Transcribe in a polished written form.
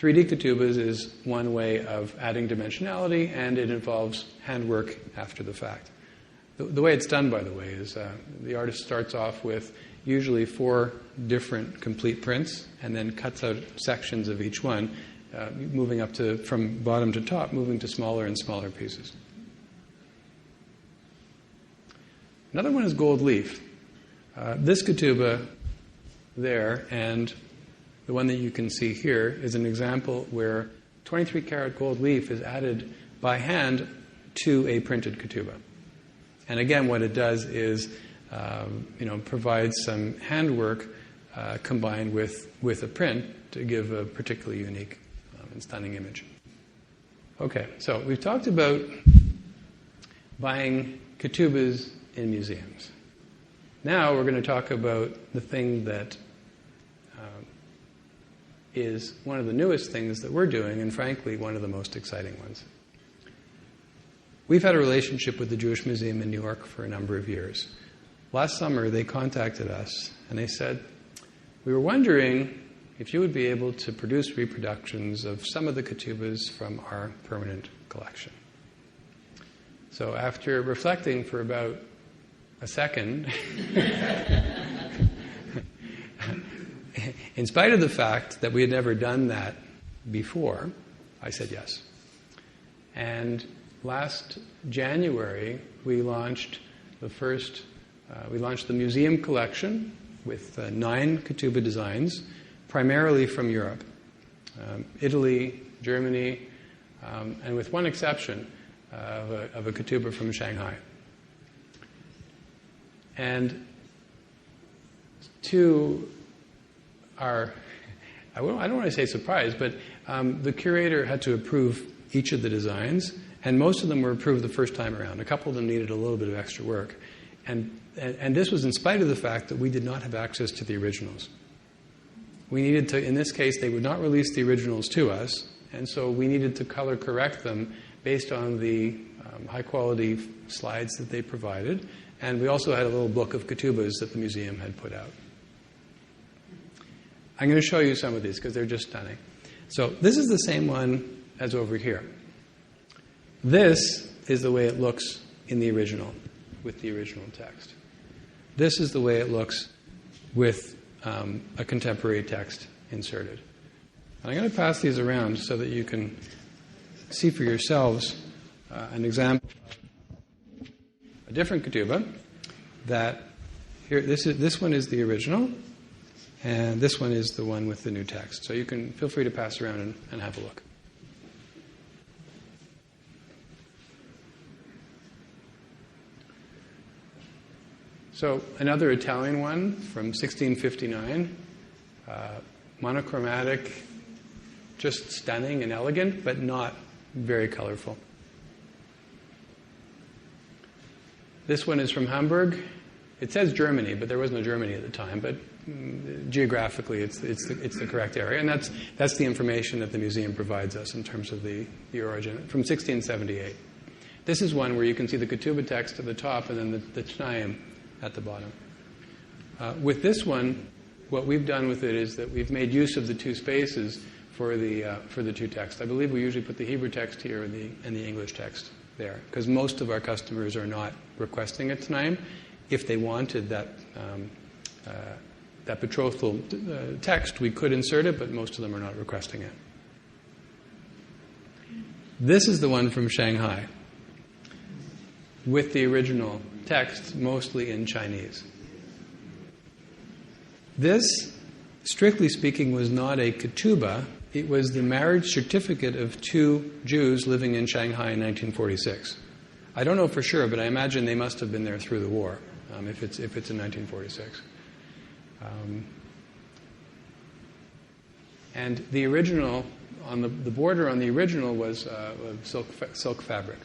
3D Ketubahs is one way of adding dimensionality, and it involves handwork after the fact. The way it's done, by the way, is the artist starts off with usually 4 different complete prints and then cuts out sections of each one, moving up to, from bottom to top, moving to smaller and smaller pieces. Another one is gold leaf. This ketubah there and the one that you can see here is an example where 23 karat gold leaf is added by hand to a printed ketubah. And again, what it does is provides some handwork combined with a print to give a particularly unique and stunning image. Okay, so we've talked about buying ketubahs in museums. Now we're going to talk about the thing that is one of the newest things that we're doing, and frankly, one of the most exciting ones. We've had a relationship with the Jewish Museum in New York for a number of years. Last summer, they contacted us, and they said, we were wondering if you would be able to produce reproductions of some of the ketubahs from our permanent collection. So after reflecting for about a second, in spite of the fact that we had never done that before, I said yes. And last January, we launched the museum collection with 9 ketubah designs, primarily from Europe, Italy, Germany, and with one exception of a ketubah from Shanghai. And to our, I don't want to say surprise, but the curator had to approve each of the designs, and most of them were approved the first time around. A couple of them needed a little bit of extra work. And this was in spite of the fact that we did not have access to the originals. We needed to, in this case, they would not release the originals to us, and so we needed to color correct them based on the high-quality slides that they provided. And we also had a little book of ketubahs that the museum had put out. I'm going to show you some of these because they're just stunning. So this is the same one as over here. This is the way it looks in the original, with the original text. This is the way it looks with a contemporary text inserted. And I'm going to pass these around so that you can see for yourselves an example of a different ketubah. That here, this one is the original, and this one is the one with the new text. So you can feel free to pass around and have a look. So another Italian one from 1659, monochromatic, just stunning and elegant, but not very colorful. This one is from Hamburg. It says Germany, but there was no Germany at the time. But geographically, it's the correct area, and that's the information that the museum provides us in terms of the origin from 1678. This is one where you can see the ketubah text at the top and then the T'naim at the bottom. With this one, what we've done with it is that we've made use of the 2 spaces for the 2 texts. I believe we usually put the Hebrew text here and the English text there, because most of our customers are not requesting a T'naim. If they wanted that betrothal text, we could insert it, but most of them are not requesting it. This is the one from Shanghai, with the original text, mostly in Chinese. This, strictly speaking, was not a ketubah. It was the marriage certificate of 2 Jews living in Shanghai in 1946. I don't know for sure, but I imagine they must have been there through the war, if it's in 1946. And the original, on the border on the original was silk fabric.